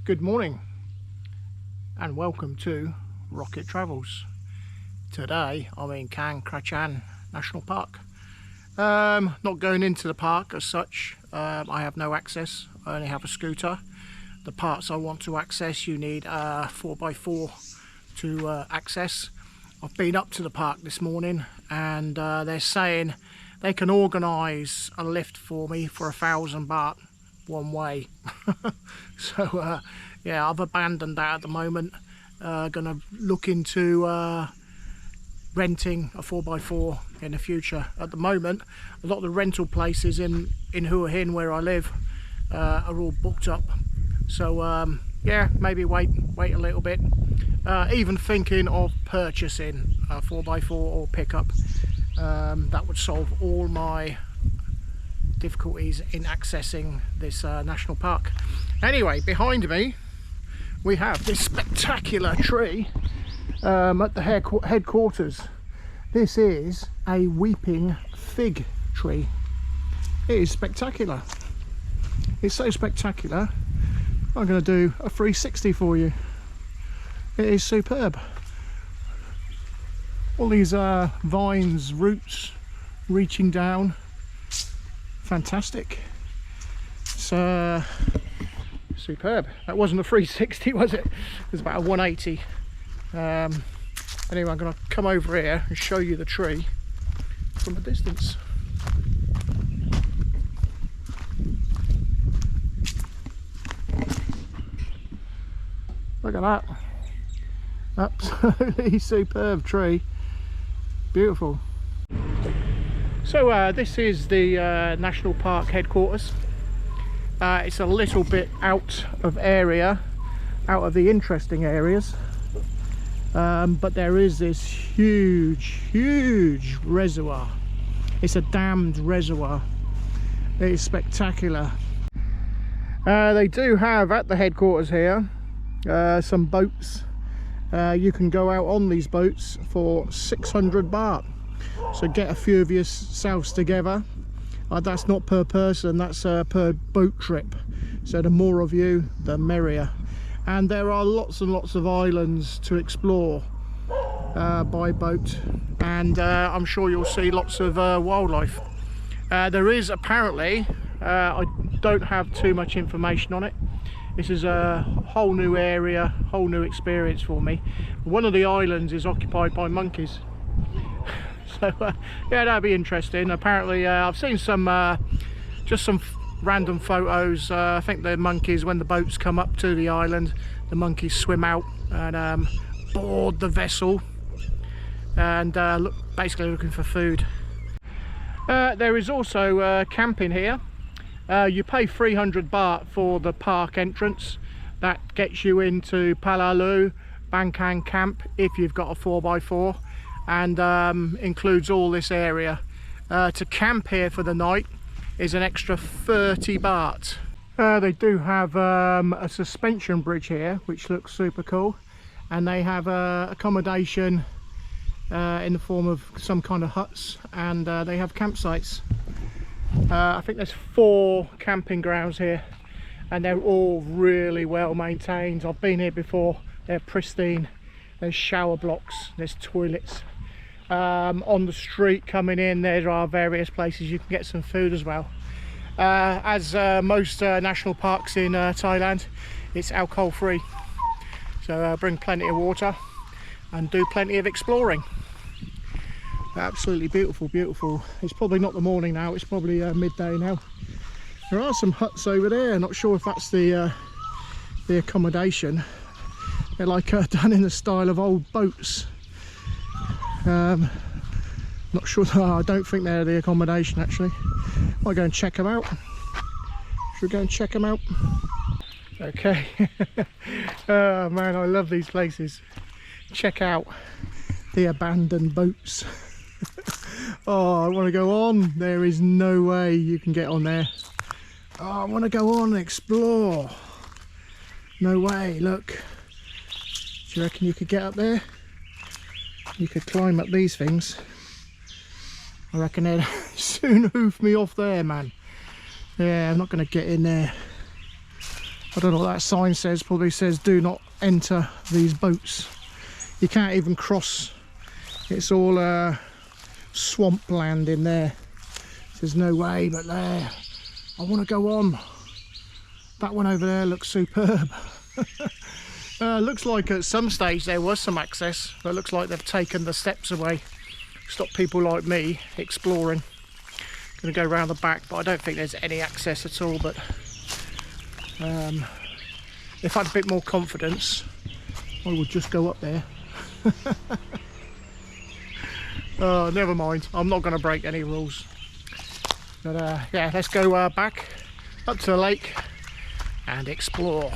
Good morning and welcome to Rocket Travels. Today I'm in Campground National Park. Not going into the park as such. I have no access. I only have a scooter. The parts I want to access you need a 4x4 to access. I've been up to the park this morning and they're saying they can organise a lift for me for 1,000 baht one way. So yeah, I've abandoned that at the moment. Gonna look into renting a 4x4 in the future. At the moment, a lot of the rental places in Hua Hin where I live are all booked up. So yeah, maybe wait a little bit. Even thinking of purchasing a 4x4 or pickup. That would solve all my difficulties in accessing this national park. Anyway, behind me we have this spectacular tree at the headquarters. This is a weeping fig tree. It is spectacular. It's so spectacular, I'm going to do a 360 for you. It is superb. All these vines, roots reaching down. Fantastic. It's superb. That wasn't a 360, was it? It was about a 180. Anyway, I'm going to come over here and show you the tree from a distance. Look at that. Absolutely superb tree. Beautiful. So this is the National Park headquarters. It's a little bit out of the interesting areas, but there is this huge reservoir. It's a dammed reservoir. It is spectacular. They do have at the headquarters here some boats. You can go out on these boats for 600 baht. So get a few of yourselves together. That's not per person, that's per boat trip. So the more of you, the merrier. And there are lots and lots of islands to explore by boat. And I'm sure you'll see lots of wildlife. There is apparently, I don't have too much information on it. This is a whole new area, whole new experience for me. One of the islands is occupied by monkeys. So yeah, that'd be interesting. Apparently I've seen some just some random photos. I think the monkeys, when the boats come up to the island, the monkeys swim out and board the vessel and basically looking for food. There is also camping here. You pay 300 baht for the park entrance. That gets you into Palalo Bangkang camp if you've got a 4x4. And includes all this area. To camp here for the night is an extra 30 baht. They do have a suspension bridge here, which looks super cool, and they have accommodation in the form of some kind of huts, and they have campsites. I think there's 4 camping grounds here, and they're all really well maintained. I've been here before. They're pristine. There's shower blocks, there's toilets. On the street coming in, there are various places you can get some food as well. As most national parks in Thailand, it's alcohol free. So bring plenty of water and do plenty of exploring. Absolutely beautiful, beautiful. It's probably not the morning now, it's probably midday now. There are some huts over there, not sure if that's the accommodation. They're like done in the style of old boats. Not sure. I don't think they're the accommodation actually. I'll go and check them out. Should we go and check them out? Okay. Oh man, I love these places. Check out the abandoned boats. Oh, I want to go on. There is no way you can get on there. Oh, I want to go on and explore. No way. Look. Do you reckon you could get up there? You could climb up these things. I reckon they'd soon hoof me off there, man. Yeah, I'm not going to get in there. I don't know what that sign says, probably says do not enter these boats. You can't even cross, it's all swamp land in there. There's no way, but there, I want to go on. That one over there looks superb. Looks like at some stage there was some access, but it looks like they've taken the steps away. Stop people like me exploring. Going to go around the back, but I don't think there's any access at all. But if I had a bit more confidence, I would just go up there. Oh, never mind, I'm not going to break any rules. But yeah, let's go back up to the lake and explore.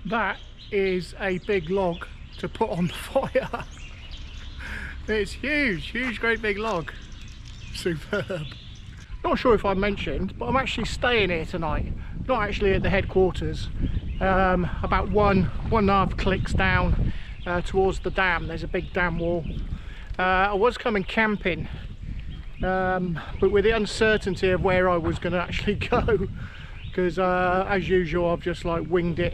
That is a big log to put on the fire. It's huge, great big log. Superb. Not sure if I mentioned, but I'm actually staying here tonight. Not actually at the headquarters. About one and a half clicks down towards the dam. There's a big dam wall. I was coming camping, but with the uncertainty of where I was going to actually go, because as usual I've just like winged it.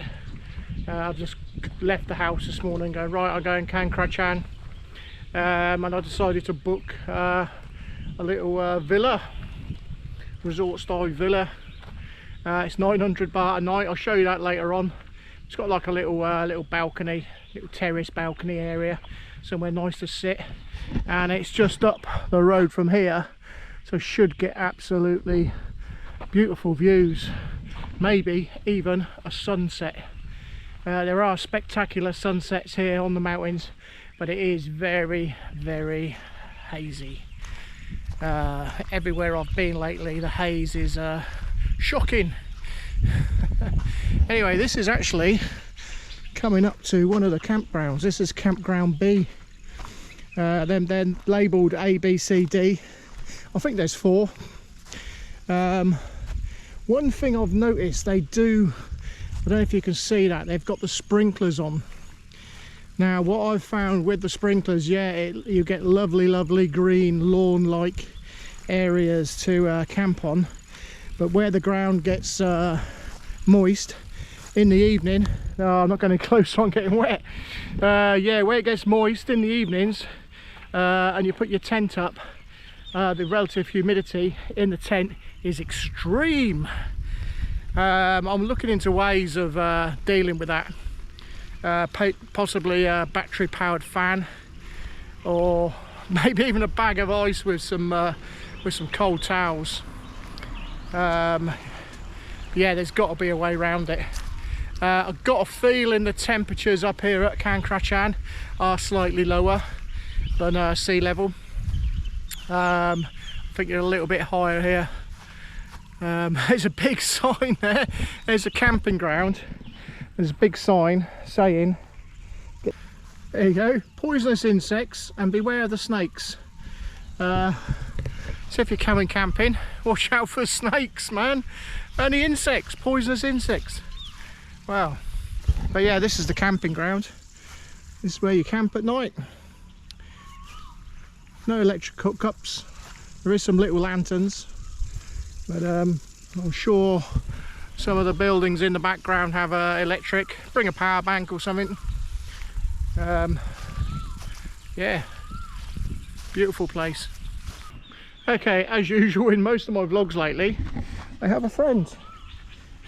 I've just left the house this morning going, right, I'll go in Campground, and I decided to book a little villa, resort style villa. It's 900 baht a night. I'll show you that later on. It's got like a little balcony, little terrace balcony area, somewhere nice to sit, and it's just up the road from here, so should get absolutely beautiful views, maybe even a sunset. There are spectacular sunsets here on the mountains, but it is very, very hazy. Everywhere I've been lately, the haze is shocking. Anyway, this is actually coming up to one of the campgrounds. This is Campground B. They're labelled A, B, C, D. I think there's 4. One thing I've noticed, they do, I don't know if you can see that, they've got the sprinklers on. Now what I've found with the sprinklers, yeah, you get lovely green lawn-like areas to camp on, but where the ground gets moist in the evening, I'm not going close on getting wet, yeah, where it gets moist in the evenings and you put your tent up, the relative humidity in the tent is extreme. I'm looking into ways of dealing with that, possibly a battery powered fan, or maybe even a bag of ice with some cold towels. Yeah, there's got to be a way around it. I've got a feeling the temperatures up here at Campground are slightly lower than sea level. I think you're a little bit higher here. There's a big sign there. There's a camping ground. There's a big sign saying, there you go, poisonous insects and beware of the snakes. So if you're coming camping, watch out for snakes, man. And the insects, poisonous insects. Wow. But yeah, this is the camping ground. This is where you camp at night. No electric hookups. There is some little lanterns, but I'm sure some of the buildings in the background have electric. Bring a power bank or something. Yeah, beautiful place. Okay, as usual in most of my vlogs lately, I have a friend.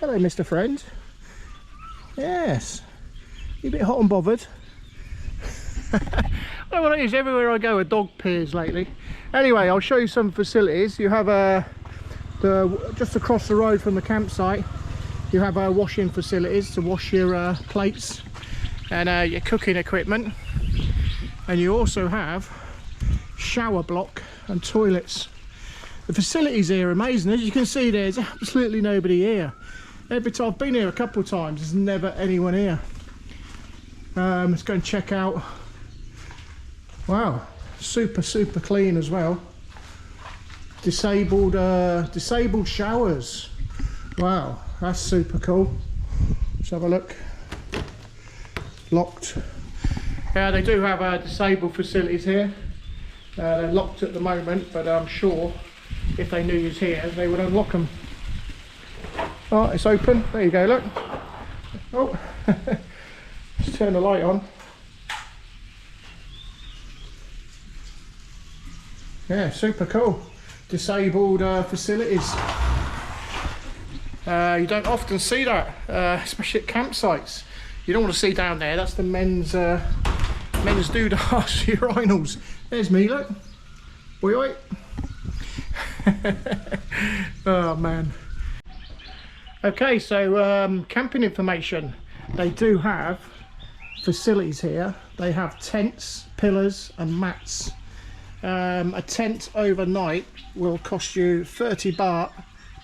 Hello, Mr. Friend. Yes, you a bit hot and bothered. I don't know what it is, everywhere I go a dog appears lately. Anyway, I'll show you some facilities. You have just across the road from the campsite, you have washing facilities to wash your plates and your cooking equipment, and you also have shower block and toilets. The facilities here are amazing. As you can see, there's absolutely nobody here. Every time I've been here a couple of times, there's never anyone here. Let's go and check out. Wow, super clean as well. Disabled showers. Wow, that's super cool. Let's have a look. Locked. Yeah, they do have disabled facilities here. They're locked at the moment, but I'm sure if they knew you was here, they would unlock them. Oh, it's open. There you go, look. Oh, let's turn the light on. Yeah, super cool. Disabled facilities. You don't often see that, especially at campsites. You don't want to see down there. That's the men's doodahs, urinals. There's me, look. Oi, oi. Oh man. Okay, so camping information. They do have facilities here. They have tents, pillars and mats. A tent overnight will cost you 30 baht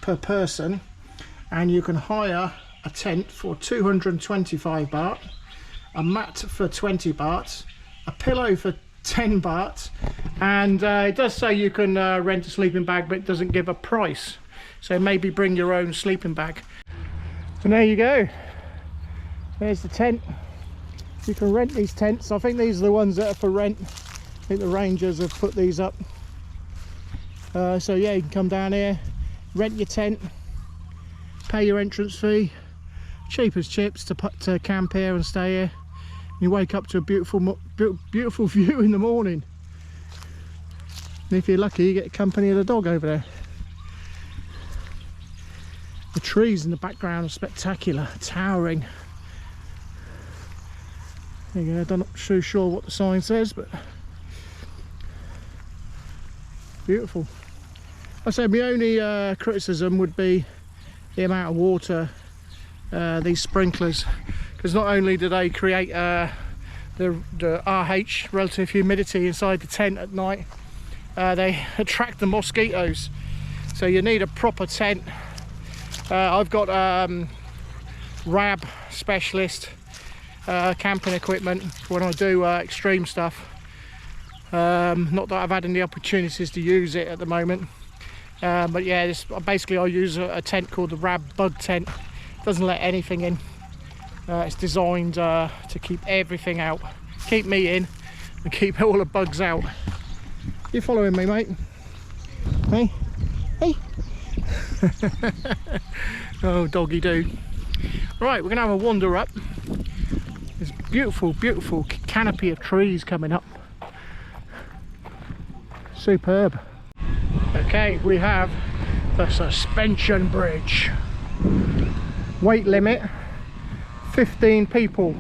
per person, and you can hire a tent for 225 baht, a mat for 20 baht, a pillow for 10 baht, and it does say you can rent a sleeping bag, but it doesn't give a price, so maybe bring your own sleeping bag. So there you go, there's the tent. You can rent these tents. I think these are the ones that are for rent. I think the rangers have put these up. So yeah, you can come down here, rent your tent, pay your entrance fee, cheap as chips to camp here and stay here. You wake up to a beautiful view in the morning. And if you're lucky, you get company of the dog over there. The trees in the background are spectacular, towering. There you go, I'm not too sure what the sign says, but beautiful. I said my only criticism would be the amount of water, these sprinklers, because not only do they create the RH, relative humidity, inside the tent at night, they attract the mosquitoes, so you need a proper tent. I've got RAB specialist camping equipment when I do extreme stuff. Not that I've had any opportunities to use it at the moment, but yeah, basically I use a tent called the RAB bug tent. It doesn't let anything in. It's designed to keep everything out, keep me in and keep all the bugs out. You following me, mate? Hey, hey. Oh, doggy do. Right, we're gonna have a wander up. There's beautiful canopy of trees coming up. Superb. Okay, we have the suspension bridge. Weight limit 15 people,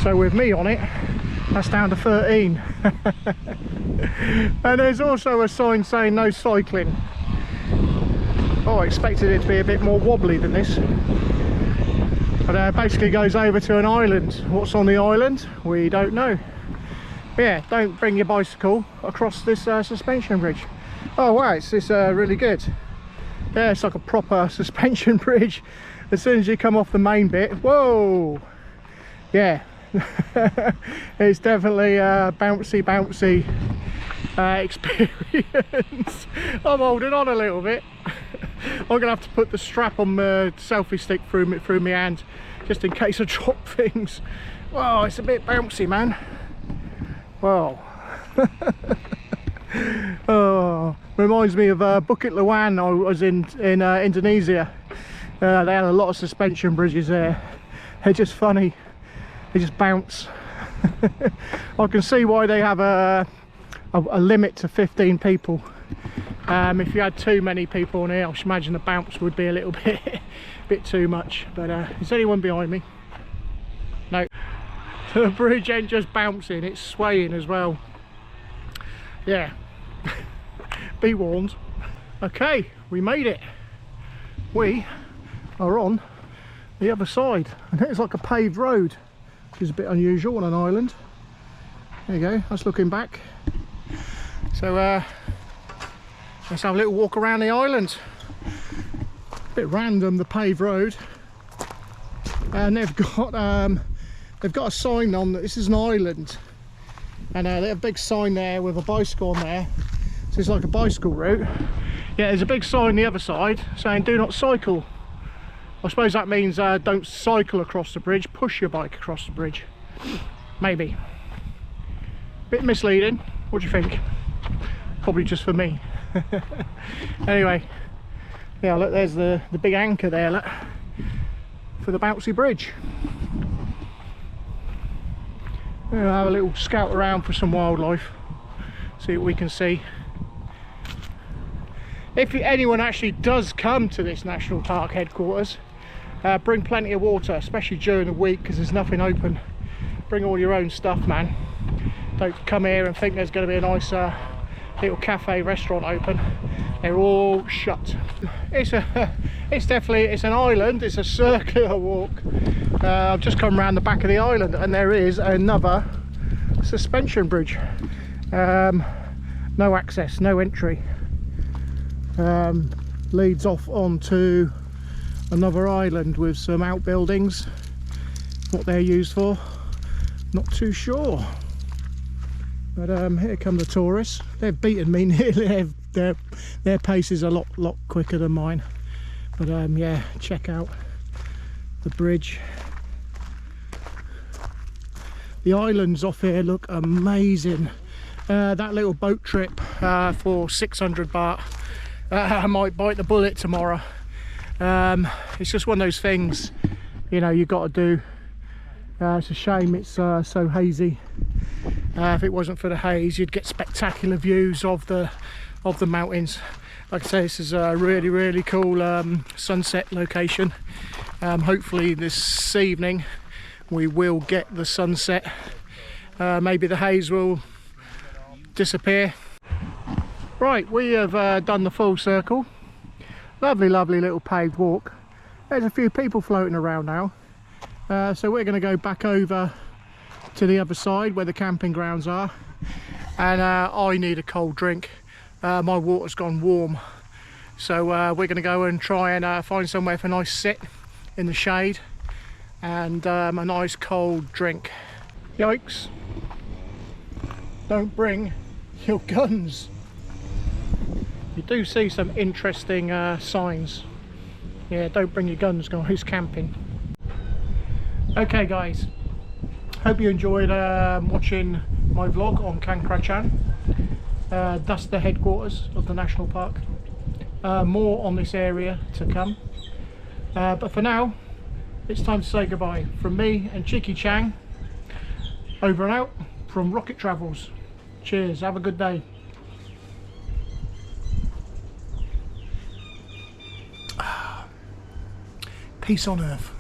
so with me on it, that's down to 13. And there's also a sign saying no cycling. Oh, I expected it to be a bit more wobbly than this, but it basically goes over to an island. What's on the island, we don't know. But yeah, don't bring your bicycle across this suspension bridge. Oh wow, it's really good. Yeah, it's like a proper suspension bridge. As soon as you come off the main bit, whoa, yeah. It's definitely a bouncy experience. I'm holding on a little bit. I'm gonna have to put the strap on the selfie stick through my hand, just in case I drop things. Whoa, it's a bit bouncy, man. Whoa. Oh, reminds me of Bukit Luan. I was in Indonesia. They had a lot of suspension bridges there. They're just funny. They just bounce. I can see why they have a limit to 15 people. If you had too many people on here, I should imagine the bounce would be a little bit too much. But is anyone behind me? No. The bridge ain't just bouncing, it's swaying as well. Yeah. Be warned. Okay, we made it. We are on the other side, and it's like a paved road, which is a bit unusual on an island. There you go, that's looking back. So let's have a little walk around the island. A bit random, the paved road, and they've got a sign on that this is an island, and they have a big sign there with a bicycle on there, so it's like a bicycle route. Yeah, there's a big sign the other side saying do not cycle. I suppose that means don't cycle across the bridge, push your bike across the bridge. Maybe. Bit misleading, what do you think? Probably just for me. Anyway, Yeah, look, there's the big anchor there, look, for the bouncy bridge. We'll have a little scout around for some wildlife, see what we can see. If anyone actually does come to this national park headquarters, bring plenty of water, especially during the week, because there's nothing open. Bring all your own stuff, man. Don't come here and think there's going to be a nice little cafe restaurant open. They're all shut. It's an island. It's a circular walk. I've just come around the back of the island and there is another suspension bridge. No access, no entry. Leads off onto another island with some outbuildings. What they're used for, not too sure. But here come the tourists. They've beaten me nearly. Their pace is a lot quicker than mine. But yeah, check out the bridge. The islands off here look amazing. That little boat trip for 600 baht. I might bite the bullet tomorrow. It's just one of those things, you know, you've got to do. It's a shame it's so hazy. If it wasn't for the haze, you'd get spectacular views of the mountains. Like I say, this is a really cool sunset location. Hopefully this evening we will get the sunset. Maybe the haze will disappear. Right, we have done the full circle. Lovely little paved walk. There's a few people floating around now. So we're going to go back over to the other side where the camping grounds are, and I need a cold drink. My water's gone warm, so we're going to go and try and find somewhere for a nice sit in the shade and a nice cold drink. Yikes, don't bring your guns. You do see some interesting signs. Yeah, don't bring your guns, guys, camping. Okay guys, hope you enjoyed watching my vlog on Campground. That's the headquarters of the national park. More on this area to come. But for now, it's time to say goodbye from me and Cheeky Chang. Over and out from Rocket Travels. Cheers, have a good day. Peace on earth.